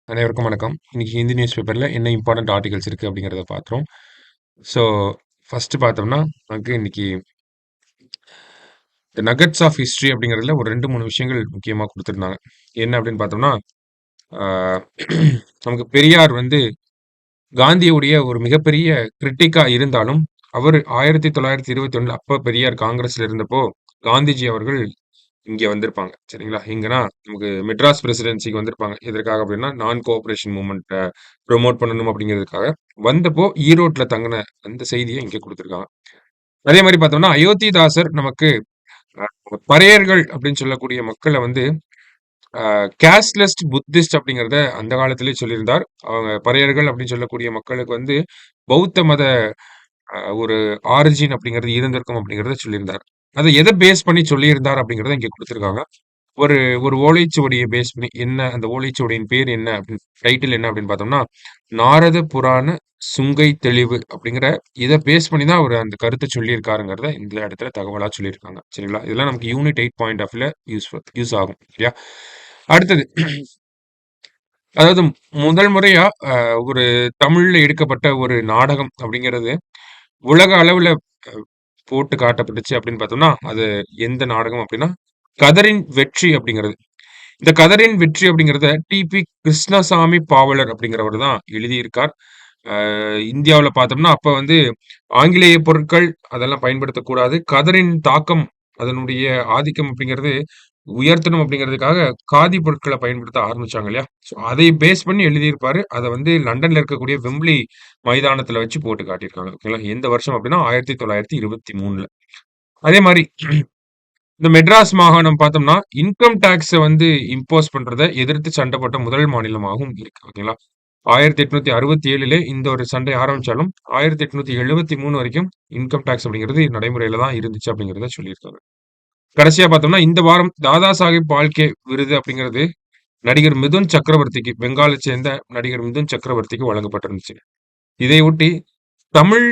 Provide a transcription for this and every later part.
அனைவருக்கும் வணக்கம். இன்னைக்கு ஹிந்தி நியூஸ் பேப்பர்ல என்ன இம்பார்ட்டன்ட் ஆர்டிகல்ஸ் இருக்கு அப்படிங்கிறத பார்க்குறோம். ஸோ, ஃபர்ஸ்ட் பார்த்தோம்னா, நமக்கு இன்னைக்கு தி நகட்ஸ் ஆஃப் ஹிஸ்டரி அப்படிங்கிறதுல ஒரு 2, 3 விஷயங்கள் முக்கியமா குடுத்திருந்தாங்க. என்ன அப்படின்னு பார்த்தோம்னா, ஆ நமக்கு பெரியார் வந்து காந்தியுடைய ஒரு மிகப்பெரிய கிரிட்டிக்கா இருந்தாலும், அவரு 1921ல அப்ப பெரியார் காங்கிரஸ்ல இருந்தப்போ, காந்திஜி அவர்கள் இங்க வந்திருப்பாங்க. சரிங்களா? எங்கன்னா, நமக்கு மெட்ராஸ் பிரசிடென்சிக்கு வந்திருப்பாங்க. எதற்காக அப்டின்னா, நான் கோஆப்பரேஷன் மூவ்மெண்ட்ட ப்ரமோட் பண்ணணும் அப்டிங்கிறதுக்காக. வந்தப்போ ஈரோட்ல தங்குன அந்த செய்திய இங்க குடுத்திருக்காங்க. அதே மாரி பார்த்தோம்னா, அயோத்திதாசர் நமக்கு பறையர்கள் அப்டின்னு சொல்லக்கூடிய மக்கள வந்து கேஸ்ட்லெஸ் புத்திஸ்ட் அப்டிங்கிறத அந்த காலத்திலேயே சொல்லியிருந்தார். அவங்க பறையர்கள் அப்டின்னு சொல்லக்கூடிய மக்களுக்கு வந்து பௌத்த மத ஒரு ஆரிஜின் அப்டிங்கிறது இருந்திருக்கும் அப்டிங்கிறத சொல்லியிருந்தார். அத எத பேஸ் பண்ணி சொல்லியிருந்தார் அப்டிங்கிறத இங்க குடுத்திருக்காங்க. ஒரு ஒரு ஓலைச்சுவடிய பேஸ் பண்ணி என்ன அந்த ஓலைச்சுவடியின் பேர் என்ன அப்படின்னு டைட்டில் என்ன அப்படின்னு பார்த்தோம்னா, நாரத புராண சுங்கை தெளிவு அப்படிங்கிற இத பேஸ் பண்ணி தான் அவரு அந்த கருத்த சொல்லியிருக்காருங்கிறத இந்த இடத்துல தகவலா சொல்லியிருக்காங்க. சரிங்களா? இதெல்லாம் நமக்கு யூனிட் 8 பாயிண்ட் ஆஃப்ல யூஸ் ஆகும். இல்லையா? அடுத்தது அதாவது முதல் முறையா ஒரு தமிழ்ல எடுக்கப்பட்ட ஒரு நாடகம் அப்படிங்கிறது உலக அளவுல அ போட்டு காட்டப்பட்டுச்சு அப்படின்னு பார்த்தோம்னா, அது எந்த நாடகம் அப்படின்னா, கதரின் வெற்றி அப்படிங்கிறது. இந்த கதரின் வெற்றி அப்படிங்கிறத டி.பி. கிருஷ்ணசாமி பாவலர் அப்படிங்கிறவர் தான் எழுதியிருக்கார். இந்தியாவுல பார்த்தோம்னா, அப்ப வந்து ஆங்கிலேய பொருட்கள் அதெல்லாம் பயன்படுத்தக்கூடாது. கதரின் தாக்கம், அதனுடைய ஆதிக்கம் அப்படிங்கிறது உயர்த்தணும் அப்படிங்கிறதுக்காக காதி பொருட்கள பயன்படுத்த ஆரம்பிச்சாங்க இல்லையா? ஸோ அதை பேஸ் பண்ணி எழுதியிருப்பாரு. அத வந்து லண்டன்ல இருக்கக்கூடிய வெம்ப்லி மைதானத்துல வச்சு போட்டு காட்டியிருக்காங்க. ஓகேங்களா? எந்த வருஷம் அப்படின்னா 1923ல. அதே மாரி இந்த மெட்ராஸ் மாகாணம் பார்த்தோம்னா, இன்கம் டாக்ஸ வந்து இம்போஸ் பண்றத எதிர்த்து சண்ட போட்ட முதல் மாநிலமாகவும் இருக்கு. ஓகேங்களா? 1867லே இந்த ஒரு சண்டை ஆரம்பிச்சாலும், 1873 வரைக்கும் இன்கம் டாக்ஸ் அப்படிங்கிறது நடைமுறையில தான் இருந்துச்சு அப்படிங்கிறத சொல்லியிருக்காங்க. கடைசியா பார்த்தோம்னா, இந்த வாரம் தாதா சாஹேப் பால்கே விருது அப்படிங்கிறது நடிகர் மிதுன் சக்கரவர்த்திக்கு, பெங்காலைச் சேர்ந்த நடிகர் மிதுன் சக்கரவர்த்திக்கு வழங்கப்பட்டிருந்துச்சு. இதையொட்டி தமிழ்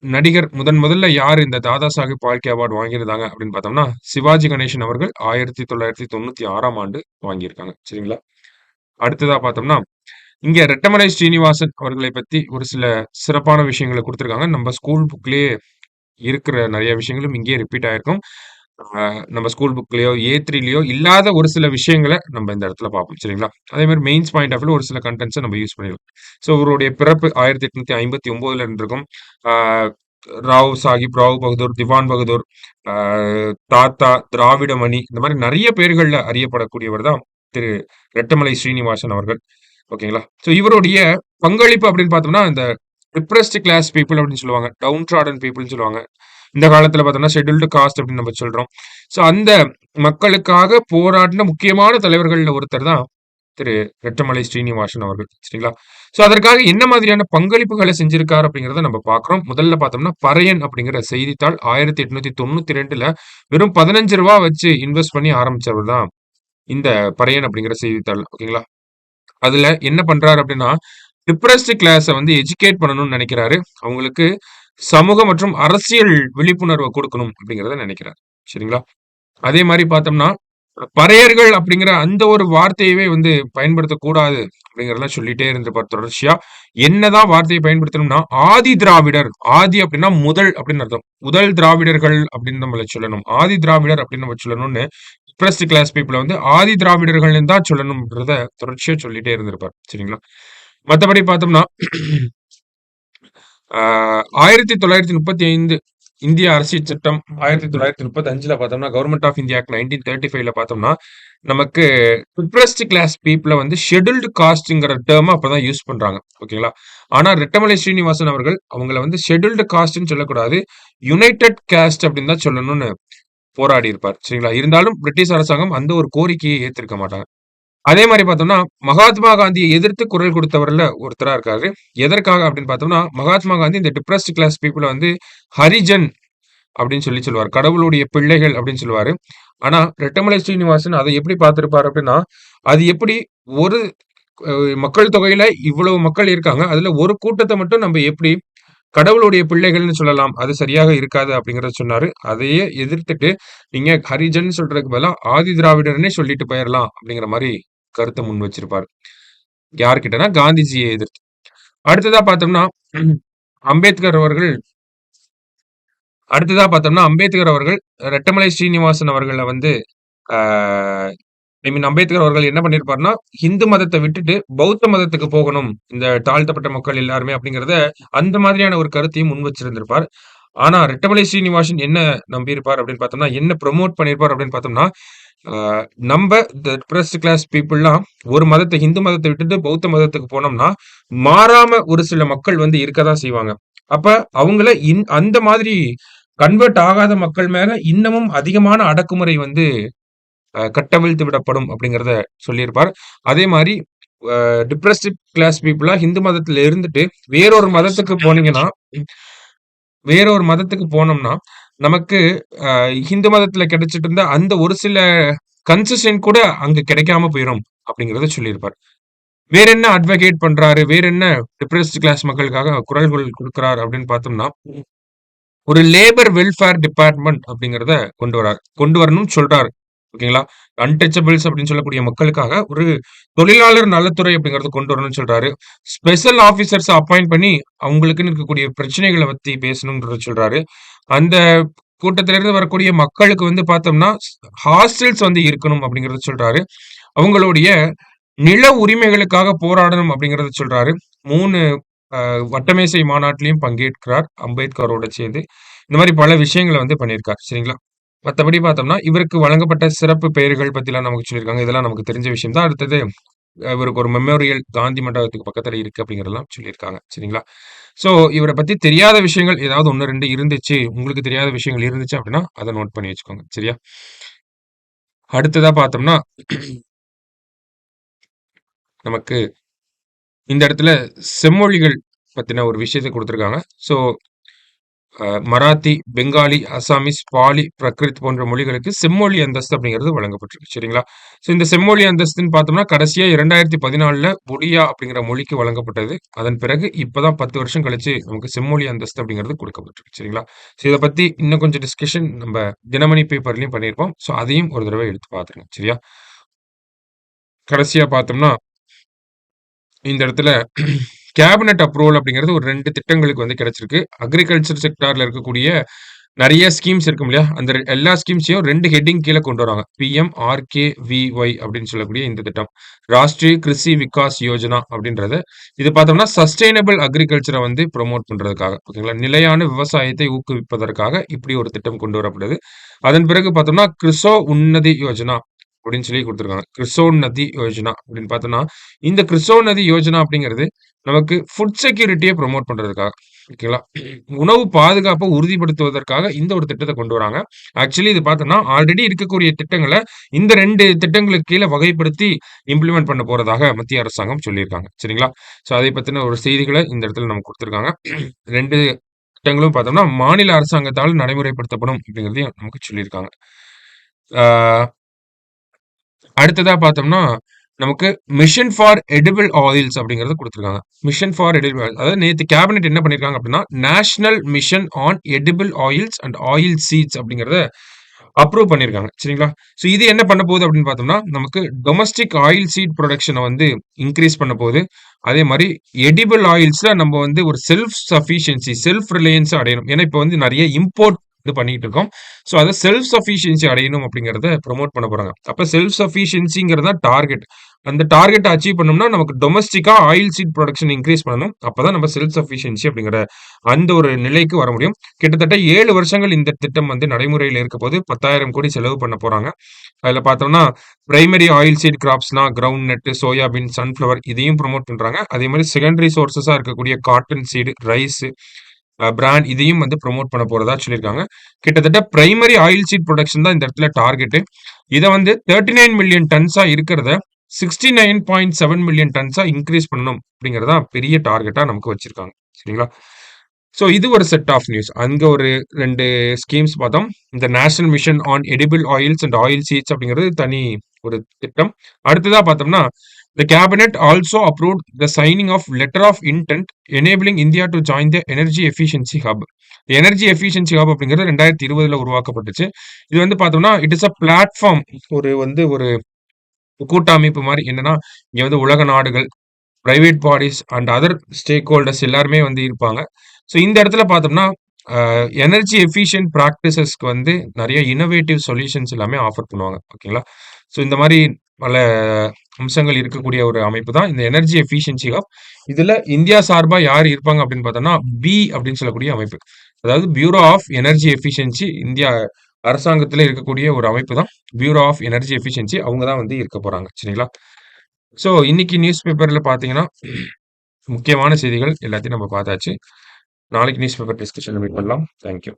நடிகர் முதல்ல யாரு இந்த தாதா சாஹேப் பால்கே அவார்ட் வாங்கியிருந்தாங்க அப்படின்னு பார்த்தோம்னா, சிவாஜி கணேசன் அவர்கள் 1996ஆம் ஆண்டு வாங்கியிருக்காங்க. சரிங்களா? அடுத்ததா பார்த்தோம்னா, இங்க ரெட்டமலை ஸ்ரீனிவாசன் அவர்களை பத்தி ஒரு சில சிறப்பான விஷயங்கள குடுத்திருக்காங்க. நம்ம ஸ்கூல் புக்லயே இருக்கிற நெறைய விஷயங்களும் இங்கேயே ரிப்பீட் ஆயிருக்கும். அ நம்ம ஸ்கூல் புக்லயோ, A3லயோ இல்லாத ஒரு சில விஷயங்கள நம்ம இந்த இடத்துல பார்ப்போம். சரிங்களா? அதே மாரி மெயின்ஸ் பாயிண்ட் ஆஃப் வியூல ஒரு சில கன்டென்ட்ஸ நம்ம யூஸ் பண்ணிடலாம். ஸோ இவருடைய பிறப்பு 1859ல இருந்திருக்கும். ஆ ராவ் சாஹிப், ராவ் பகதூர், திவான் பகதூர், ஆ தாத்தா, திராவிடமணி இந்த மாரி நெறைய பெயர்கள்ல அறியப்படக்கூடியவர் தான் திரு ரெட்டமலை ஸ்ரீனிவாசன் அவர்கள். ஓகேங்களா? ஸோ இவருடைய பங்களிப்பு அப்படின்னு பார்த்தோம்னா, இந்த டிப்ரஸ்ட் கிளாஸ் பீப்பிள் அப்படின்னு சொல்லுவாங்க. டவுன் ட்ராடன் பீப்பிள்ன்னு சொல்லுவாங்க. இந்த காலத்துல பார்த்தோம்னா, ஷெட்யூல்டு காஸ்ட் அப்படின்னு நம்ம சொல்றோம். ஸோ அந்த மக்களுக்காக போராடின முக்கியமான தலைவர்கள்ல ஒருத்தர் தான் திரு ரெட்டமலை ஸ்ரீனிவாசன் அவர்கள். சரிங்களா? ஸோ அதற்காக என்ன மாதிரியான பங்களிப்புகள செஞ்சிருக்காரு அப்படிங்கிறத நம்ம பார்க்கிறோம். முதல்ல பார்த்தோம்னா, பறையன் அப்படிங்கிற செய்தித்தாள் 1892ல வெறும் ரூ. 15 வச்சு இன்வெஸ்ட் பண்ணி ஆரம்பிச்சவர் தான் இந்த பறையன் அப்படிங்கிற செய்தித்தாள். ஓகேங்களா? அதுல என்ன பண்றாரு அப்படின்னா, டிப்ரஸ்ட் கிளாஸ வந்து எஜுகேட் பண்ணணும்னு நெனைக்கிறாரு. அவங்களுக்கு சமூக மற்றும் அரசியல் விழிப்புணர்வ குடுக்கணும் அப்படிங்கிறத நெனைக்கிறார். சரிங்களா? அதே மாரி பார்த்தோம்னா, பறையர்கள் அப்படிங்கிற அந்த ஒரு வார்த்தையவே வந்து பயன்படுத்தக்கூடாது அப்படிங்கிறதெல்லாம் சொல்லிட்டே இருந்திருப்பார் தொடர்ச்சியா. என்னதான் வார்த்தைய பயன்படுத்தணும்னா, ஆதி திராவிடர், ஆதி அப்படின்னா முதல் அப்படின்னு அர்த்தம். முதல் திராவிடர்கள் அப்படின்னு நம்மள சொல்லணும். ஆதி திராவிடர் அப்படின்னு நம்ம சொல்லணும்னு டிப்ரஸ்ட் கிளாஸ் பீப்பிள வந்து ஆதி திராவிடர்கள்ன்னு தான் சொல்லணும்ன்றத தொடர்ச்சியா சொல்லிட்டே இருந்திருப்பார். சரிங்களா? மத்தபடி பார்த்தோம்னா, ஆ 1935 இந்திய அரசியல் சட்டம் 1935ல பார்த்தோம்னா, கவர்ன்மென்ட் ஆஃப் இந்தியா ஆக்ட் 1935ல பார்த்தோம்னா, நமக்கு டிப்ரஸ்ட் கிளாஸ் பீப்பிள வந்து ஷெட்யூல்டு காஸ்ட்ங்கிற டெர்ம அப்பதான் யூஸ் பண்றாங்க. ஓகேங்களா? ஆனா ரெட்டமலை ஸ்ரீனிவாசன் அவர்கள் அவங்கள வந்து ஷெட்யூல்டு காஸ்ட்ன்னு சொல்லக்கூடாது. யுனைட்டட் காஸ்ட் அப்படின்னு தான் சொல்லணும்னு போராடி இருப்பார். சரிங்களா? இருந்தாலும் பிரிட்டிஷ் அரசாங்கம் அந்த ஒரு கோரிக்கையை ஏத்திருக்க மாட்டாங்க. அதே மாரி பார்த்தோம்னா, மகாத்மா காந்திய எதிர்த்து குரல் கொடுத்தவர்ல ஒருத்தரா இருக்காரு. எதற்காக அப்படின்னு பார்த்தோம்னா, மகாத்மா காந்தி இந்த டிப்ரஸ்ட் கிளாஸ் பீப்பிள வந்து ஹரிஜன் அப்படின்னு சொல்லுவாரு. கடவுளுடைய பிள்ளைகள் அப்படின்னு சொல்லுவாரு. ஆனா, ரெட்டமலை ஸ்ரீனிவாசன் அதை எப்படி பார்த்திருப்பாரு அப்படின்னா, அது எப்படி ஒரு அ மக்கள் தொகையில இவ்வளவு மக்கள் இருக்காங்க. அதுல ஒரு கூட்டத்த மட்டும் நம்ம எப்படி கடவுளுடைய பிள்ளைகள்னு சொல்லலாம். அது சரியாக இருக்காது அப்படிங்கிறத சொன்னாரு. அதையே எதிர்த்துட்டு, நீங்க ஹரிஜன் சொல்றதுக்கு பதிலா ஆதி திராவிடர்னே சொல்லிட்டு போயிரலாம் அப்படிங்கிற மாரி கருத்த முன் வச்சிருப்பாரு. யார்கிட்டனா காந்திஜியை எதிர்த்து. அடுத்ததா பார்த்தோம்னா அம்பேத்கர் அவர்கள் அம்பேத்கர் அவர்கள் ரெட்டமலை ஸ்ரீனிவாசன் அவர்கள வந்து அம்பேத்கர் அவர்கள் என்ன பண்ணியிருப்பாருன்னா, இந்து மதத்த விட்டுட்டு பௌத்த மதத்துக்கு போகணும். இந்த தாழ்த்தப்பட்ட மக்கள் எல்லாருமே அப்படிங்கிறத அந்த மாதிரியான ஒரு கருத்தையும் முன் வச்சிருந்திருப்பார். ஆனா ரெட்டமலை ஸ்ரீனிவாசன் என்ன நம்பியிருப்பார் அப்படின்னு பார்த்தோம்னா, என்ன ப்ரமோட் பண்ணியிருப்பார் அப்படின்னு பார்த்தோம்னா, ஆ நம்ப இந்த டிப்ரஸ்ட் கிளாஸ் பீப்பிள்லாம் ஒரு இந்து மதத்த விட்டுட்டு பௌத்த மதத்துக்கு போனோம்னா, மாறாம ஒரு சில மக்கள் வந்து இருக்க தான் செய்வாங்க. அப்ப அவங்கள அந்த மாதிரி கன்வெர்ட் ஆகாத மக்கள் மேல இன்னமும் அதிகமான அடக்குமுறை வந்து கட்டவிழ்த்து விடப்படும் அப்படிங்கிறத சொல்லியிருப்பார். அதே மாரி டிப்ரஸ்ட் கிளாஸ் பீப்புளா இந்து மதத்துல இருந்துட்டு வேறொரு மதத்துக்கு போனீங்கன்னா வேறொரு மதத்துக்கு போனோம்னா, நமக்கு இந்து மதத்துல கிடைச்சிட்டு இருந்த அந்த ஒரு சில கன்செஷன் கூட அங்க கிடைக்காம போயிரும் அப்படிங்கிறத சொல்லியிருப்பார். வேற என்ன அட்வொகேட் பண்றாரு? வேற என்ன டிப்ரஸ்ட் கிளாஸ் மக்களுக்காக குரல்கள் குடுக்குறார் அப்படின்னு பார்த்தோம்னா, ஒரு லேபர் வெல்ஃபேர் டிபார்ட்மெண்ட் அப்படிங்கிறத கொண்டு வரணும்னு சொல்றாரு. ஓகேங்களா? அன்டச்சபிள்ஸ் அப்படின்னு சொல்லக்கூடிய மக்களுக்காக ஒரு தொழிலாளர் நலத்துறை அப்படிங்கிறத கொண்டு வரணும்னு சொல்றாரு. ஸ்பெஷல் ஆஃபீசர்ஸ் அப்பாயிண்ட் பண்ணி அவங்களுக்குன்னு இருக்கக்கூடிய பிரச்சனைகள பத்தி பேசணும்ன்றத சொல்றாரு. அந்த கூட்டத்திலிருந்து வரக்கூடிய மக்களுக்கு வந்து பார்த்தோம்னா, ஹாஸ்டல்ஸ் வந்து இருக்கணும் அப்படிங்கிறத சொல்றாரு. அவங்களுடைய நில உரிமைகளுக்காக போராடணும் அப்படிங்கிறத சொல்றாரு. 3 வட்டமேசை மாநாட்டிலயும் பங்கேற்கிறார் அம்பேத்கரோட சேர்ந்து. இந்த மாரி பல விஷயங்கள வந்து பண்ணியிருக்கார். சரிங்களா? மத்தபடி பார்த்தோம்னா, இவருக்கு வழங்கப்பட்ட சிறப்பு பெயர்கள் பத்திலாம் நமக்கு சொல்லியிருக்காங்க. இதெல்லாம் நமக்கு தெரிஞ்ச விஷயம் தான். அடுத்தது இவருக்கு ஒரு மெமோரியல் காந்தி மண்டபத்துக்கு பக்கத்துல இருக்கு அப்படிங்கிறதெல்லாம் சொல்லியிருக்காங்க. சரிங்களா? ஸோ இவர பத்தி தெரியாத விஷயங்கள் ஏதாவது 1, 2 இருந்துச்சு, உங்களுக்கு தெரியாத விஷயங்கள் இருந்துச்சு அப்படின்னா, அத நோட் பண்ணி வச்சுக்கோங்க. சரியா? அடுத்ததா பார்த்தோம்னா, நமக்கு இந்த இடத்துல செம்மொழிகள் பத்தின ஒரு விஷயத்த குடுத்திருக்காங்க. ஸோ மராத்தி, பெங்காலி, அசாமீஸ், பாலி, பிராகிருத் போன்ற மொழிகளுக்கு செம்மொழி அந்தஸ்து அப்படிங்கிறது வழங்கப்பட்டிருக்கு. சரிங்களா? ஸோ இந்த செம்மொழி அந்தஸ்துன்னு பார்த்தோம்னா, கடைசியா 2014ல ஒடியா அப்படிங்கிற மொழிக்கு வழங்கப்பட்டது. அதன் பிறகு இப்பதான் 10 வருஷம் கழிச்சு நமக்கு செம்மொழி அந்தஸ்து அப்படிங்கிறது குடுக்கப்பட்டிருக்கு. சரிங்களா? ஸோ இத பத்தி இன்னும் கொஞ்சம் டிஸ்கஷன் நம்ம தினமணி பேப்பர்லயும் பண்ணியிருப்போம். ஸோ அதையும் ஒரு தடவ எடுத்து பார்த்துருங்க. சரியா? கடைசியா பார்த்தோம்னா, இந்த இடத்துல கேபினட் அப்ரூவல் அப்படிங்கிறது ஒரு 2 திட்டங்களுக்கு வந்து கிடைச்சிருக்கு. அக்ரிகல்ச்சர் செக்டார்ல இருக்கக்கூடிய நெறைய ஸ்கீம்ஸ் இருக்கும் இல்லையா? அந்த எல்லா ஸ்கீம்ஸையும் 2 ஹெட்டிங் கீழ கொண்டு வராங்க. பிஎம்-ஆர்கேவிஒய் அப்படின்னு சொல்லக்கூடிய இந்த திட்டம். ராஷ்டிரிய கிருஷி விகாஸ் யோஜனா அப்படின்றது. இது பார்த்தோம்னா சஸ்டெய்னபிள் அக்ரிகல்ச்சர வந்து புரமோட் பண்றதுக்காக. ஓகேங்களா? நிலையான விவசாயத்தை ஊக்குவிப்பதற்காக இப்படி ஒரு திட்டம் கொண்டு வரப்படுது. அதன் பிறகு பார்த்தோம்னா, கிருஷோ உன்னதி யோஜனா அப்படின்னு சொல்லி குடுத்திருக்காங்க. கிருஷோன்னதி யோஜனா அப்படின்னு பார்த்தோம்னா, இந்த கிருஷோன்னதி யோஜனா அப்படிங்கிறது நமக்கு ஃபுட் செக்யூரிட்டிய புரமோட் பண்றதுக்காக. ஓகேங்களா? உணவு பாதுகாப்ப உறுதிப்படுத்துவதற்காக இந்த ஒரு திட்டத்த கொண்டு வராங்க. ஆக்சுவலி இது பார்த்தோம்னா, ஆல்ரெடி இருக்கக்கூடிய திட்டங்கள இந்த 2 திட்டங்களுக்கு கீழ வகைப்படுத்தி இம்ப்ளிமெண்ட் பண்ண போறதாக மத்திய அரசாங்கம் சொல்லியிருக்காங்க. சரிங்களா? ஸோ அதை பத்தின ஒரு செய்திகள இந்த இடத்துல நமக்கு குடுத்திருக்காங்க. 2 திட்டங்களும் பார்த்தோம்னா, மாநில அரசாங்கத்தால் நடைமுறைப்படுத்தப்படும் அப்படிங்கிறதையும் நமக்கு சொல்லியிருக்காங்க. ஆ அடுத்ததா பார்த்தோம்னா, நமக்கு மிஷன் ஃபார் எடிபிள் ஆயில்ஸ் அப்படிங்கிறத குடுத்திருக்காங்க. Mission for edible oil. அதாவது நேத்து கேபினெட் என்ன பண்ணியிருக்காங்க அப்படின்னா, national mission on edible oils and oil seeds அப்படிங்கிறத அப்ரூவ் பண்ணியிருக்காங்க. சரிங்களா? ஸோ இது என்ன பண்ண போகுது அப்படின்னு பார்த்தோம்னா, நமக்கு டொமஸ்டிக் ஆயில் சீட் புரொடக்ஷன வந்து இன்கிரீஸ் பண்ண போகுது. அதே மாரி எடிபிள் ஆயில்ஸ்ல நம்ம வந்து ஒரு செல்ஃப் சஃபிஷியன்சி, செல்ஃப் ரிலையன்ஸ் அடையணும். ஏன்னா, இப்ப வந்து நெறைய இம்போர்ட் இது பண்ணிட்டு இருக்கோம். ஸோ அத செல்ஃப் சஃபிஷியன்சி அடையணும் அப்படிங்கிறத ப்ரமோட் பண்ண போறாங்க. அப்ப செல்ஃப் சஃபிஷியன்சிங்கிறது தான் டார்கெட். அந்த டார்கெட்ட அச்சீவ் பண்ணணும்னா, நமக்கு டொமஸ்டிக்கா ஆயில் சீட் புரொடக்ஷன் இன்கிரீஸ் பண்ணணும். அப்பதான் நம்ம செல்ஃப் சஃபிஷியன்சி அப்படிங்கிற அந்த ஒரு நிலைக்கு வர முடியும். கிட்டத்தட்ட 7 வருஷங்கள் இந்த திட்டம் வந்து நடைமுறையில இருக்கப்போது 10,000 கோடி செலவு பண்ண போறாங்க. அதுல பார்த்தோம்னா, பிரைமரி ஆயில் சீட் கிராப்ஸ்னா கிரவுண்ட் நட், சோயாபீன், சன்ஃப்ளவர் இதையும் ப்ரமோட் பண்றாங்க. அதே மாரி செகண்டரி சோர்ஸஸா இருக்கக்கூடிய காட்டன் சீடு, ரைஸ், பிராண்ட் இதையும் வந்து ப்ரமோட் பண்ண போறதா சொல்லியிருக்காங்க. கிட்டத்தட்ட பிரைமரி ஆயில் சீட் புரொடக்ஷன் தான் இந்த இடத்துல டார்கெட். இத வந்து 39 மில்லியன் டன்ஸா இருக்கிறத 69.7 மில்லியன் டன்ஸா இன்கிரீஸ் பண்ணணும் அப்படிங்கிறது தான் பெரிய டார்கெட்டா நமக்கு வச்சிருக்காங்க. சரிங்களா? ஸோ இது ஒரு செட் ஆஃப் நியூஸ். அங்க ஒரு 2 ஸ்கீம்ஸ் பார்த்தோம். இந்த national mission on edible oils and oil seeds அப்படிங்கிறது தனி ஒரு திட்டம். அடுத்ததா பார்த்தோம்னா, the cabinet also approved the signing of letter of intent enabling India to join the energy efficiency hub. Energy efficiency hub அப்படிங்கிறது 2020ல உருவாக்கப்பட்டுச்சு. இது வந்து பார்த்தோம்னா, இட் இஸ் அ பிளாட்ஃபார்ம். ஒரு கூட்டமைப்பு மாரி. என்னன்னா, இங்க வந்து உலக நாடுகள் private bodies and other stack holders எல்லாருமே வந்து இருப்பாங்க. ஸோ இந்த இடத்துல பார்த்தோம்னா, எனர்ஜி எஃபிஷியன்ட் பிராக்டிசஸ்க்கு வந்து நெறைய இன்னோவேட்டிவ் சொல்யூஷன்ஸ் எல்லாமே ஆஃபர் பண்ணுவாங்க. ஓகேங்களா? ஸோ இந்த மாரி பல அம்சங்கள் இருக்கக்கூடிய ஒரு அமைப்பு தான் இந்த எனர்ஜி எஃபிஷியன்சி ஹப். இதுல இந்தியா சார்பா யார் இருப்பாங்க அப்படின்னு பார்த்தோம்னா, அப்படின்னு சொல்லக்கூடிய அமைப்பு. அதாவது bureau of energy efficiency India அரசாங்கத்தில இருக்கக்கூடிய ஒரு அமைப்பு தான் பியூரோ ஆஃப் எனர்ஜி எஃபிஷியன்சி. அவங்க தான் வந்து இருக்க போறாங்க. சரிங்களா? ஸோ இன்னைக்கு நியூஸ் பேப்பர்ல பார்த்தீங்கன்னா, முக்கியமான செய்திகள் எல்லாத்தையும் நம்ம பார்த்தாச்சு. நாளைக்கு நியூஸ் பேப்பர் டிஸ்கஷன்ல மீட் பண்ணலாம். Thank you.